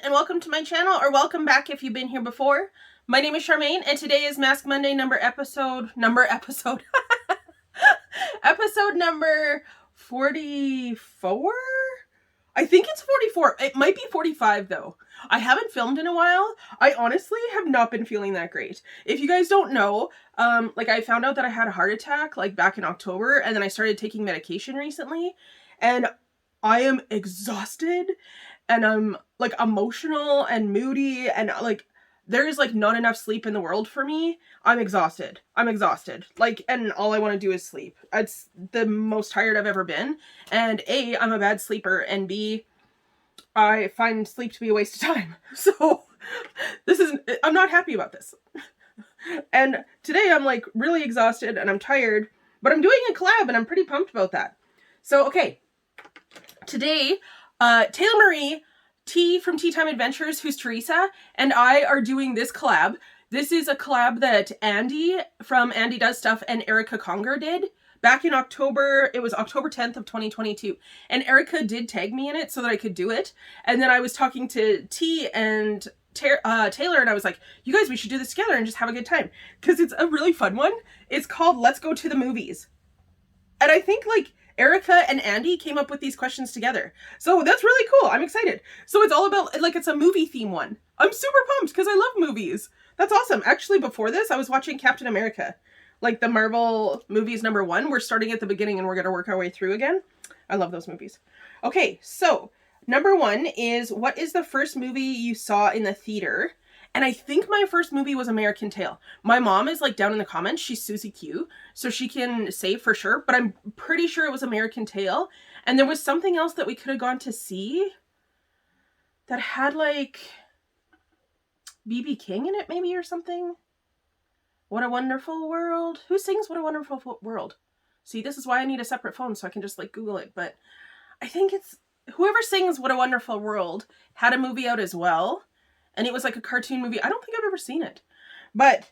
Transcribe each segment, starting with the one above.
and welcome to my channel, or welcome back if you've been here before. My name is Charmaine, and today is Mask Monday episode episode number 44? I think it's 44. It might be 45 though. I haven't filmed in a while. I honestly have not been feeling that great. If you guys don't know, I found out that I had a heart attack back in October, and then I started taking medication recently, and I am exhausted, and I'm emotional and moody, and there's not enough sleep in the world for me. I'm exhausted. And all I want to do is sleep. It's the most tired I've ever been. And A, I'm a bad sleeper, and B, I find sleep to be a waste of time. So I'm not happy about this. And today I'm really exhausted and I'm tired, but I'm doing a collab and I'm pretty pumped about that. So, okay. Today, Taylor Marie, T from Tea Time Adventures, who's Teresa, and I are doing this collab. This is a collab that Andy from Andy Does Stuff and Erica Conger did back in October. It was October 10th of 2022. And Erica did tag me in it so that I could do it. And then I was talking to T and Taylor, and I was like, you guys, we should do this together and just have a good time. Because it's a really fun one. It's called Let's Go to the Movies. And I think Erica and Andy came up with these questions together. So that's really cool. I'm excited. So it's all about, it's a movie theme one. I'm super pumped because I love movies. That's awesome. Actually, before this, I was watching Captain America. The Marvel movies #1. We're starting at the beginning and we're going to work our way through again. I love those movies. Okay, so #1 is, what is the first movie you saw in the theater? And I think my first movie was American Tail. My mom is down in the comments. She's Susie Q, so she can say for sure, but I'm pretty sure it was American Tail. And there was something else that we could have gone to see that had B.B. King in it maybe, or something. What a Wonderful World. Who sings What a Wonderful World? See, this is why I need a separate phone so I can just Google it. But I think it's whoever sings What a Wonderful World had a movie out as well. And it was a cartoon movie. I don't think I've ever seen it. But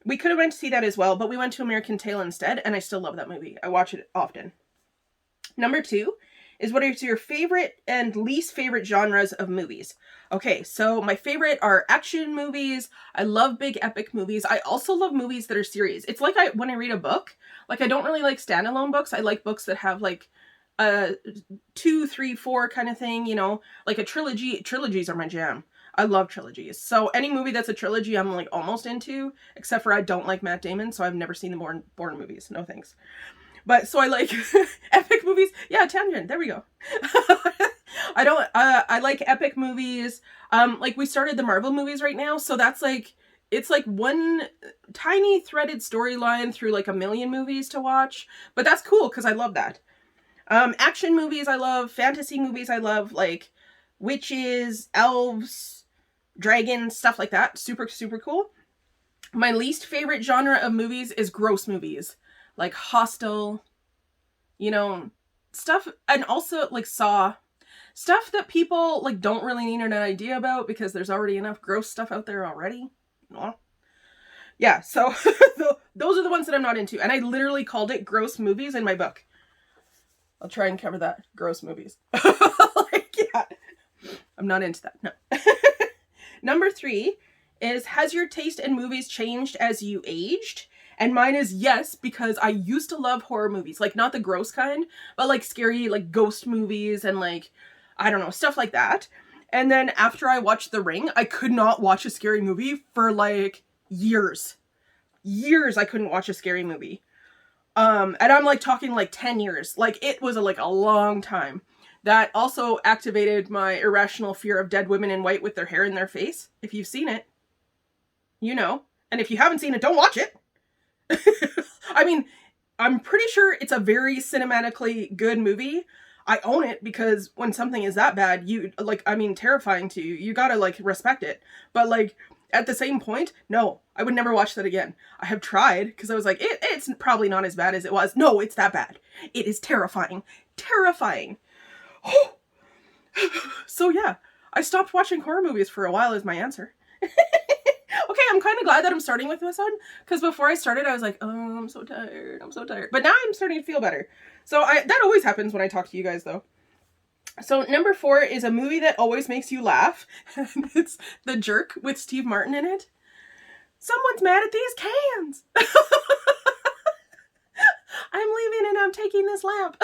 we could have went to see that as well. But we went to American Tail instead. And I still love that movie. I watch it often. #2 is, what are your favorite and least favorite genres of movies? Okay, so my favorite are action movies. I love big epic movies. I also love movies that are series. It's when I read a book. I don't really like standalone books. I like books that have a 2, 3, 4 kind of thing. A trilogy. Trilogies are my jam. I love trilogies. So any movie that's a trilogy, I'm almost into, except for I don't like Matt Damon, so I've never seen the Bourne movies. No thanks. But so I like epic movies. Yeah, tangent. There we go. I like epic movies. We started the Marvel movies right now, so that's it's one tiny threaded storyline through a million movies to watch. But that's cool because I love that. Action movies I love. Fantasy movies I love. Witches, elves, dragons, stuff like that. Super, super cool. My least favorite genre of movies is gross movies. Hostel, stuff, and also Saw. Stuff that people don't really need an idea about because there's already enough gross stuff out there already. Yeah, so those are the ones that I'm not into. And I literally called it gross movies in my book. I'll try and cover that. Gross movies. Yeah. I'm not into that. No. #3 is, has your taste in movies changed as you aged? And mine is yes, because I used to love horror movies. Not the gross kind, but scary, ghost movies and I don't know, stuff like that. And then after I watched The Ring, I could not watch a scary movie for years. Years I couldn't watch a scary movie. And I'm talking 10 years. It was a long time. That also activated my irrational fear of dead women in white with their hair in their face. If you've seen it, you know. And if you haven't seen it, don't watch it. I mean, I'm pretty sure it's a very cinematically good movie. I own it because when something is that bad, terrifying to you, you gotta respect it. But at the same point, no, I would never watch that again. I have tried because I was it's probably not as bad as it was. No, it's that bad. It is terrifying. Terrifying. So yeah, I stopped watching horror movies for a while is my answer. Okay, I'm kind of glad that I'm starting with this one, because before I started, I was oh, I'm so tired. But now I'm starting to feel better. So that always happens when I talk to you guys, though. So number 4 is a movie that always makes you laugh. And it's The Jerk with Steve Martin in it. Someone's mad at these cans. I'm leaving and I'm taking this lamp.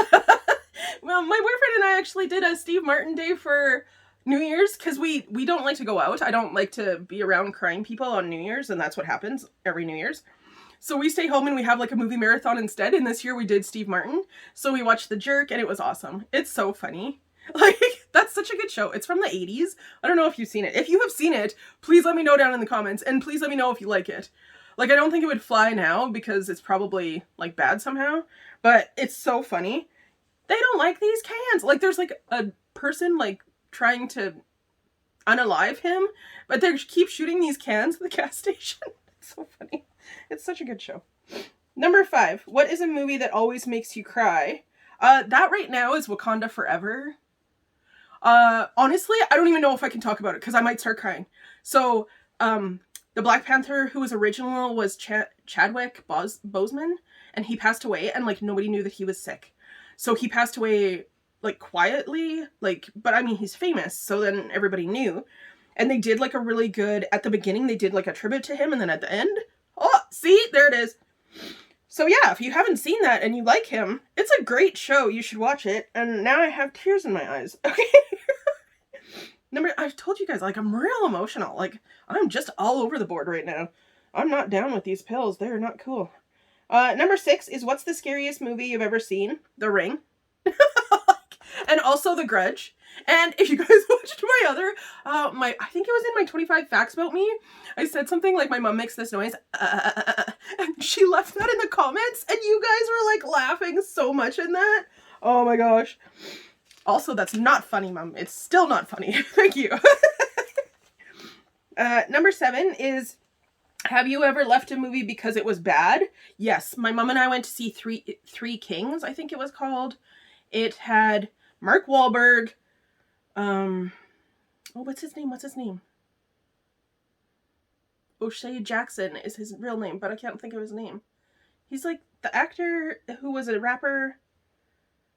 Well, my boyfriend and I actually did a Steve Martin day for New Year's because we don't like to go out. I don't like to be around crying people on New Year's, and that's what happens every New Year's. So we stay home and we have like a movie marathon instead, and this year we did Steve Martin. So we watched The Jerk and it was awesome. It's so funny. Like, that's such a good show. It's from the 80s. I don't know if you've seen it. If you have seen it, please let me know down in the comments, and please let me know if you like it. Like, I don't think it would fly now because it's probably like bad somehow, but it's so funny. They don't like these cans. Like, there's like a person like trying to unalive him, but they keep shooting these cans at the gas station. It's so funny. It's such a good show. Number 5. What is a movie that always makes you cry? That right now is Wakanda Forever. Honestly, I don't even know if I can talk about it because I might start crying. So, the Black Panther who was original was Chadwick Boseman, and he passed away, and like nobody knew that he was sick. So he passed away like quietly, like, but I mean, he's famous, so then everybody knew. And they did like a really good, at the beginning, they did like a tribute to him, and then at the end, oh, see, there it is. So yeah, if you haven't seen that and you like him, it's a great show. You should watch it. And now I have tears in my eyes. Okay. I've told you guys, like, I'm real emotional. Like, I'm just all over the board right now. I'm not down with these pills. They're not cool. Number 6 is what's the scariest movie you've ever seen? The Ring. And also The Grudge. And if you guys watched my other, I think it was in my 25 facts about me, I said something like, my mom makes this noise, and she left that in the comments, and you guys were like laughing so much in that. Oh my gosh. Also, that's not funny, Mom. It's still not funny. Thank you. Number 7 is, have you ever left a movie because it was bad? Yes. My mom and I went to see Three Kings, I think it was called. It had Mark Wahlberg. What's his name? O'Shea Jackson is his real name, but I can't think of his name. He's like the actor who was a rapper.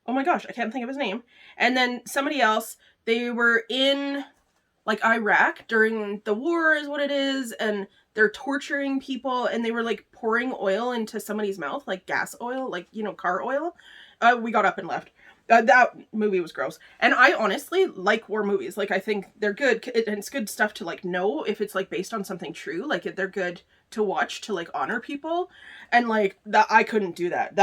Oh my gosh, I can't think of his name. And then somebody else, they were in like Iraq during the war is what it is, and they're torturing people, and they were like pouring oil into somebody's mouth, like gas oil, like, you know, car oil. We got up and left. That movie was gross. And I honestly like war movies. Like, I think they're good. And it's good stuff to, like, know if it's, like, based on something true. Like, they're good to watch to, like, honor people. And, like, that I couldn't do that.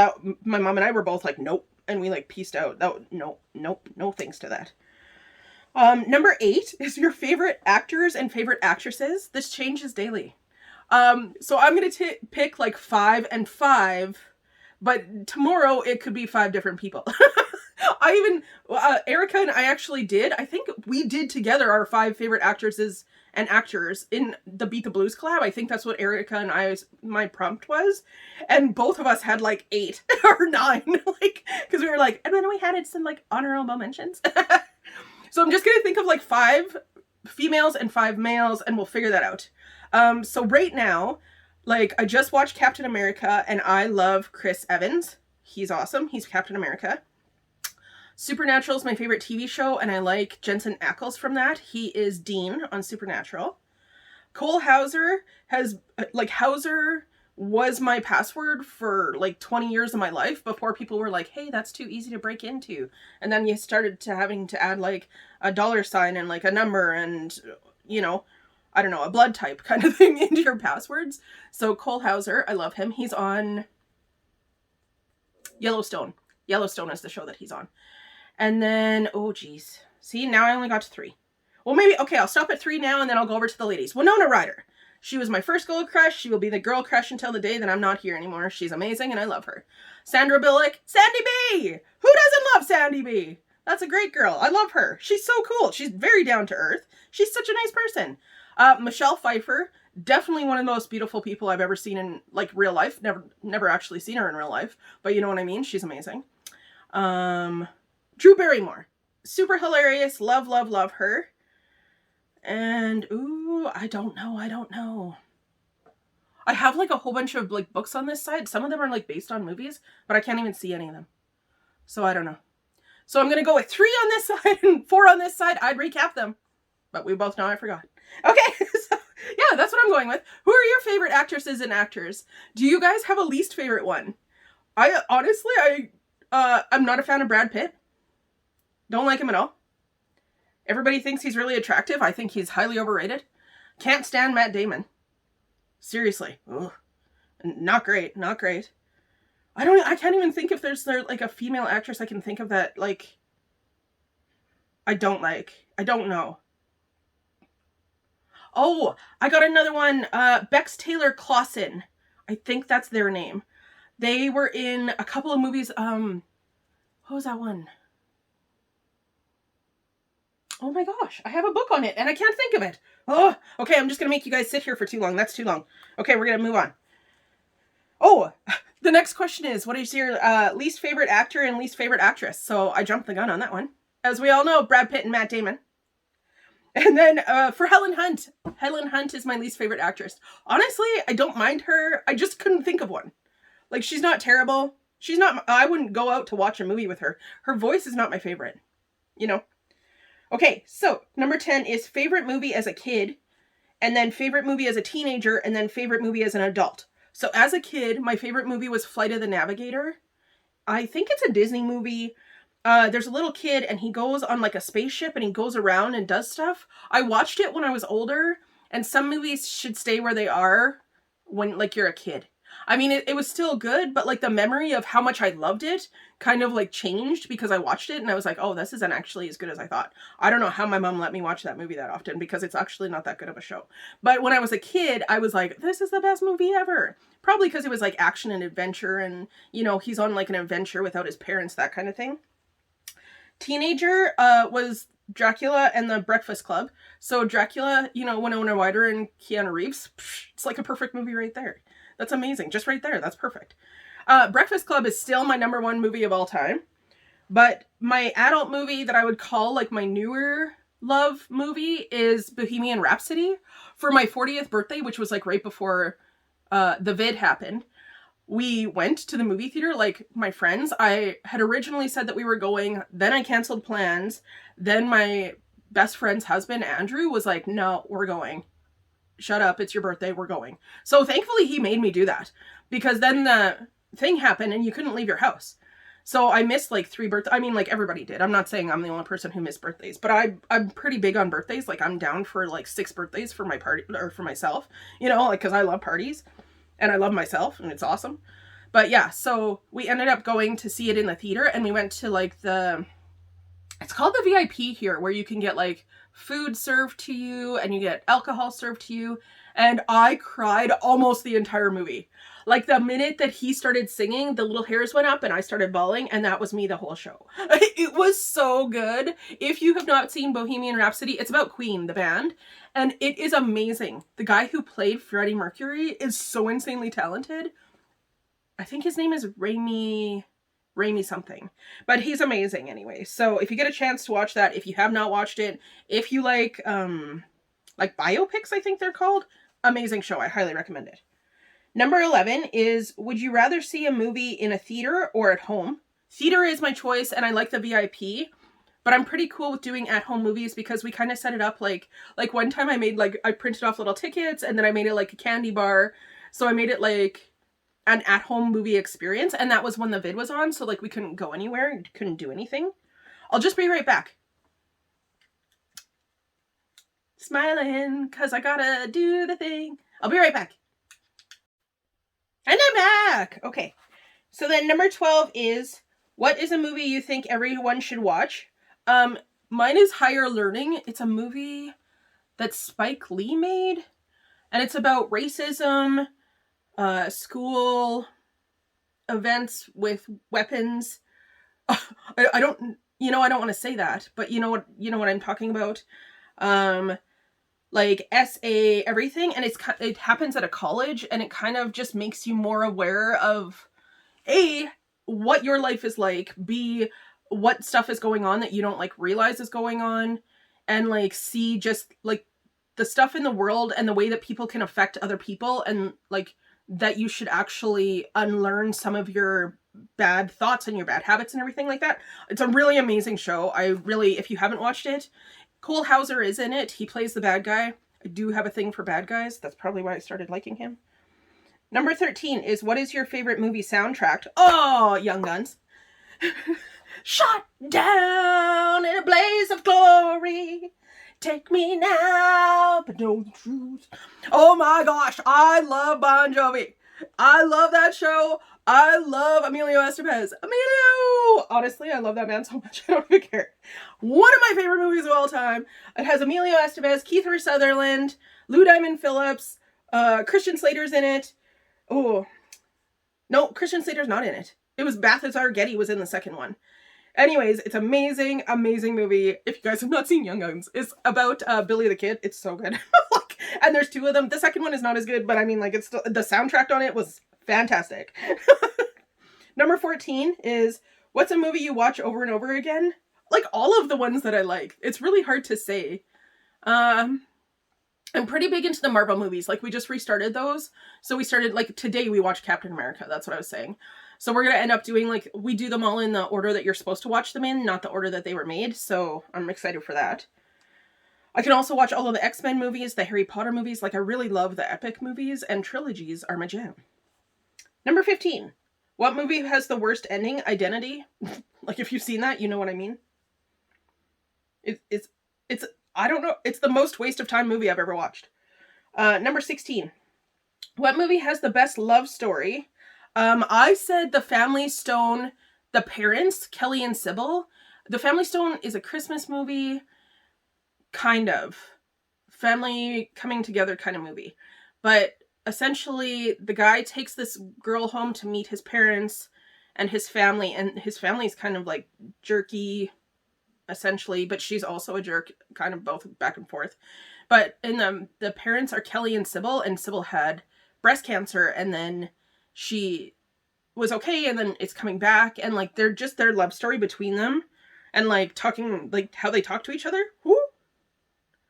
My mom and I were both like, nope. And we, like, pieced out. No thanks to that. Number 8 is your favorite actors and favorite actresses. This changes daily. So I'm going to pick, like, 5 and 5. But tomorrow it could be 5 different people. Erica and I actually did. I think we did together our 5 favorite actresses and actors in the Beat the Blues collab. I think that's what Erica and my prompt was. And both of us had like 8 or 9. Like, because we were like, and then we had some like honorable mentions. So I'm just going to think of like 5 females and 5 males, and we'll figure that out. So right now, like, I just watched Captain America, and I love Chris Evans. He's awesome. He's Captain America. Supernatural is my favorite TV show, and I like Jensen Ackles from that. He is Dean on Supernatural. Cole Hauser Hauser was my password for like 20 years of my life before people were like, hey, that's too easy to break into. And then you started having to add like a $sign and like a number and, you know, I don't know, a blood type kind of thing into your passwords. So Cole Hauser, I love him. He's on Yellowstone. Yellowstone is the show that he's on. And then, oh geez. See, now I only got to 3. Well, maybe, okay, I'll stop at 3 now and then I'll go over to the ladies. Winona Ryder. She was my first girl crush. She will be the girl crush until the day that I'm not here anymore. She's amazing and I love her. Sandra Bullock. Sandy B! Who doesn't love Sandy B? That's a great girl. I love her. She's so cool. She's very down to earth. She's such a nice person. Michelle Pfeiffer, definitely one of the most beautiful people I've ever seen in like real life. Never actually seen her in real life, but you know what I mean? She's amazing. Drew Barrymore, super hilarious. Love her. And ooh, I don't know. I have like a whole bunch of like books on this side. Some of them are like based on movies, but I can't even see any of them. So I don't know. So I'm going to go with 3 on this side and 4 on this side. I'd recap them, but we both know I forgot. Okay, so yeah, that's what I'm going with. Who are your favorite actresses and actors? Do you guys have a least favorite one? I honestly, I'm not a fan of Brad Pitt. Don't like him at all. Everybody thinks he's really attractive. I think he's highly overrated. Can't stand Matt Damon. Seriously. Ugh. Not great. Not great. I can't even think if there's like a female actress I can think of that like I don't like. I don't know. Oh, I got another one. Bex Taylor Clausen. I think that's their name. They were in a couple of movies. What was that one? Oh my gosh, I have a book on it and I can't think of it. Oh, okay, I'm just going to make you guys sit here for too long. That's too long. Okay, we're going to move on. Oh, the next question is, what is your least favorite actor and least favorite actress? So I jumped the gun on that one. As we all know, Brad Pitt and Matt Damon. And then for Helen Hunt. Helen Hunt is my least favorite actress. Honestly, I don't mind her. I just couldn't think of one. Like, she's not terrible. She's not, I wouldn't go out to watch a movie with her. Her voice is not my favorite. You know? Okay, so number 10 is favorite movie as a kid, and then favorite movie as a teenager, and then favorite movie as an adult. So as a kid, my favorite movie was Flight of the Navigator. I think it's a Disney movie. There's a little kid and he goes on like a spaceship and he goes around and does stuff. I watched it when I was older, and some movies should stay where they are when like you're a kid. I mean, it was still good, but like the memory of how much I loved it kind of like changed because I watched it and I was like, oh, this isn't actually as good as I thought. I don't know how my mom let me watch that movie that often because it's actually not that good of a show. But when I was a kid, I was like, this is the best movie ever. Probably because it was like action and adventure and, you know, he's on like an adventure without his parents, that kind of thing. Teenager was Dracula and the Breakfast Club. So Dracula, you know, Winona Ryder and Keanu Reeves, it's like a perfect movie right there. That's amazing. Just right there. That's perfect. Breakfast Club is still my number 1 movie of all time. But my adult movie that I would call like my newer love movie is Bohemian Rhapsody. For my 40th birthday, which was like right before the vid happened, we went to the movie theater, like my friends. I had originally said that we were going, then I canceled plans. Then my best friend's husband, Andrew, was like, no, we're going. Shut up, it's your birthday, we're going. So thankfully he made me do that, because then the thing happened and you couldn't leave your house. So I missed like 3 birthdays. I mean, like everybody did. I'm not saying I'm the only person who missed birthdays, but I'm pretty big on birthdays. Like I'm down for like 6 birthdays for my party or for myself, you know, like, cause I love parties and I love myself and it's awesome. But yeah, so we ended up going to see it in the theater and we went to like it's called the VIP here, where you can get like food served to you and you get alcohol served to you. And I cried almost the entire movie. Like the minute that he started singing, the little hairs went up and I started bawling, and that was me the whole show. It was so good. If you have not seen Bohemian Rhapsody, it's about Queen, the band, and it is amazing. The guy who played Freddie Mercury is so insanely talented. I think his name is Rami something, but he's amazing anyway. So if you get a chance to watch that, if you have not watched it, if you like biopics, I think they're called, amazing show. I highly recommend it. Number 11 is, would you rather see a movie in a theater or at home? Theater is my choice and I like the VIP, but I'm pretty cool with doing at-home movies because we kind of set it up like one time I printed off little tickets and then I made it like a candy bar. So I made it like an at-home movie experience, and that was when the vid was on, so like we couldn't go anywhere, couldn't do anything. I'll just be right back. Smiling, cause I gotta do the thing. I'll be right back. And I'm back! Okay, so then number 12 is, what is a movie you think everyone should watch? Mine is Higher Learning. It's a movie that Spike Lee made, and it's about racism, school events with weapons. I don't want to say that, but you know what I'm talking about. Like SA everything, and it happens at a college, and it kind of just makes you more aware of A, what your life is like, B, what stuff is going on that you don't like realize is going on, and like C, just like the stuff in the world and the way that people can affect other people, and like that you should actually unlearn some of your bad thoughts and your bad habits and everything like that. It's a really amazing show. If you haven't watched it, Cole Hauser is in it. He plays the bad guy. I do have a thing for bad guys. That's probably why I started liking him. Number 13 is, what is your favorite movie soundtrack? Oh, Young Guns. Shot down in a blaze of glory. Take me now, but know the truth. Oh my gosh, I love Bon Jovi. I love that show. I love Emilio Estevez. Emilio! Honestly, I love that man so much, I don't even care. One of my favorite movies of all time. It has Emilio Estevez, Kiefer Sutherland, Lou Diamond Phillips, Christian Slater's in it. Oh, no, Christian Slater's not in it. It was Balthazar Getty was in the second one. Anyways, it's amazing, amazing movie. If you guys have not seen Young Guns, it's about Billy the Kid. It's so good. And there's two of them. The second one is not as good, but I mean, like, it's still, the soundtrack on it was fantastic. Number 14 is, what's a movie you watch over and over again? Like, all of the ones that I like. It's really hard to say. I'm pretty big into the Marvel movies. Like, we just restarted those. So we started, like, today we watched Captain America. That's what I was saying. So we're going to end up doing, like, we do them all in the order that you're supposed to watch them in, not the order that they were made. So I'm excited for that. I can also watch all of the X-Men movies, the Harry Potter movies. Like, I really love the epic movies, and trilogies are my jam. Number 15. What movie has the worst ending? Identity. Like, if you've seen that, you know what I mean. It's I don't know. It's the most waste of time movie I've ever watched. Number 16. What movie has the best love story? I said The Family Stone, The Parents, Kelly and Sybil. The Family Stone is a Christmas movie. Kind of. Family coming together kind of movie. But essentially, the guy takes this girl home to meet his parents and his family is kind of like jerky, essentially, but she's also a jerk, kind of both back and forth. But in the parents are Kelly and Sybil had breast cancer, and then she was okay, and then it's coming back, and like they're just their love story between them, and like talking, like how they talk to each other. Woo!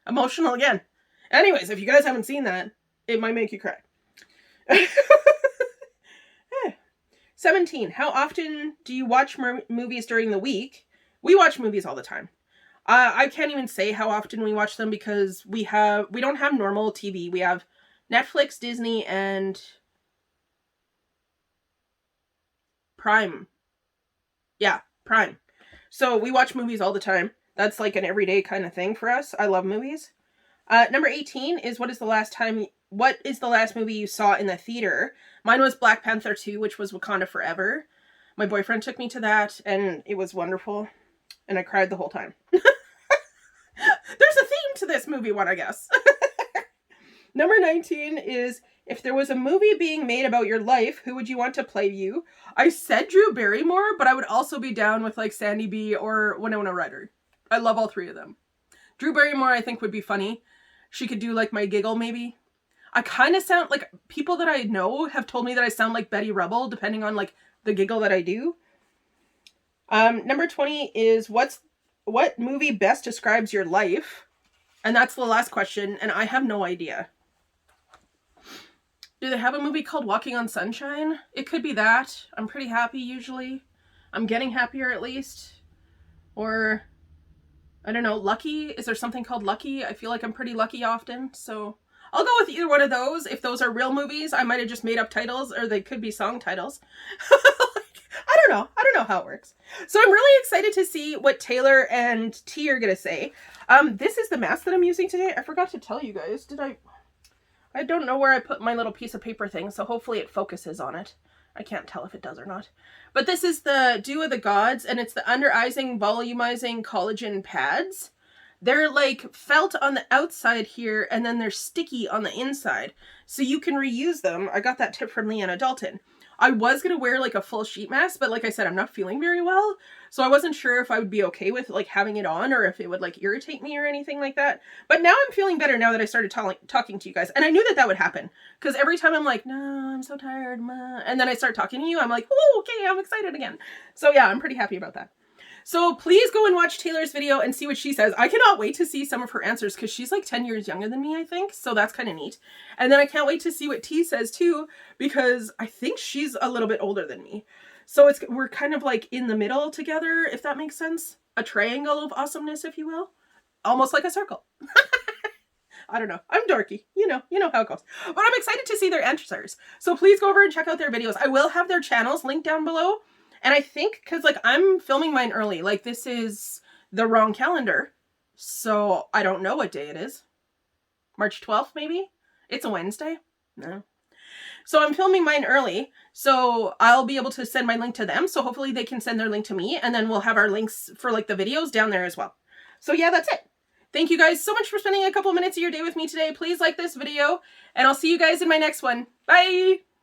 Emotional again. Anyways, if you guys haven't seen that, it might make you cry. 17. How often do you watch movies during the week? We watch movies all the time. I can't even say how often we watch them because we don't have normal TV. We have Netflix, Disney, and Prime. Yeah, Prime. So we watch movies all the time. That's like an everyday kind of thing for us. I love movies. Number 18 is, what is the last movie you saw in the theater? Mine was Black Panther 2, which was Wakanda Forever. My boyfriend took me to that, and it was wonderful. And I cried the whole time. There's a theme to this movie one, I guess. Number 19 is, if there was a movie being made about your life, who would you want to play you? I said Drew Barrymore, but I would also be down with like Sandy B or Winona Ryder. I love all three of them. Drew Barrymore, I think, would be funny. She could do like my giggle, maybe. I kind of sound like, people that I know have told me that I sound like Betty Rubble, depending on like the giggle that I do. Number 20 is, what movie best describes your life? And that's the last question, and I have no idea. Do they have a movie called Walking on Sunshine? It could be that. I'm pretty happy usually. I'm getting happier at least. Or, I don't know, Lucky? Is there something called Lucky? I feel like I'm pretty lucky often, so I'll go with either one of those. If those are real movies, I might have just made up titles, or they could be song titles. I don't know how it works. So I'm really excited to see what Taylor and T are going to say. This is the mask that I'm using today. I forgot to tell you guys. I don't know where I put my little piece of paper thing, so hopefully it focuses on it. I can't tell if it does or not. But this is the Dew of the Gods, and it's the under-eyesing, volumizing collagen pads. They're like felt on the outside here, and then they're sticky on the inside. So you can reuse them. I got that tip from Leanna Dalton. I was going to wear like a full sheet mask, but like I said, I'm not feeling very well. So I wasn't sure if I would be okay with like having it on, or if it would like irritate me or anything like that. But now I'm feeling better now that I started talking to you guys. And I knew that would happen. Because every time I'm like, no, I'm so tired. And then I start talking to you, I'm like, oh, okay, I'm excited again. So yeah, I'm pretty happy about that. So please go and watch Taylor's video and see what she says. I cannot wait to see some of her answers because she's like 10 years younger than me, I think. So that's kind of neat. And then I can't wait to see what T says too, because I think she's a little bit older than me. So we're kind of like in the middle together, if that makes sense. A triangle of awesomeness, if you will. Almost like a circle. I don't know. I'm dorky. You know how it goes. But I'm excited to see their answers. So please go over and check out their videos. I will have their channels linked down below. And I think, because like I'm filming mine early, like this is the wrong calendar. So I don't know what day it is. March 12th, maybe? It's a Wednesday? No. So I'm filming mine early, so I'll be able to send my link to them. So hopefully they can send their link to me, and then we'll have our links for like the videos down there as well. So yeah, that's it. Thank you guys so much for spending a couple minutes of your day with me today. Please like this video, and I'll see you guys in my next one. Bye!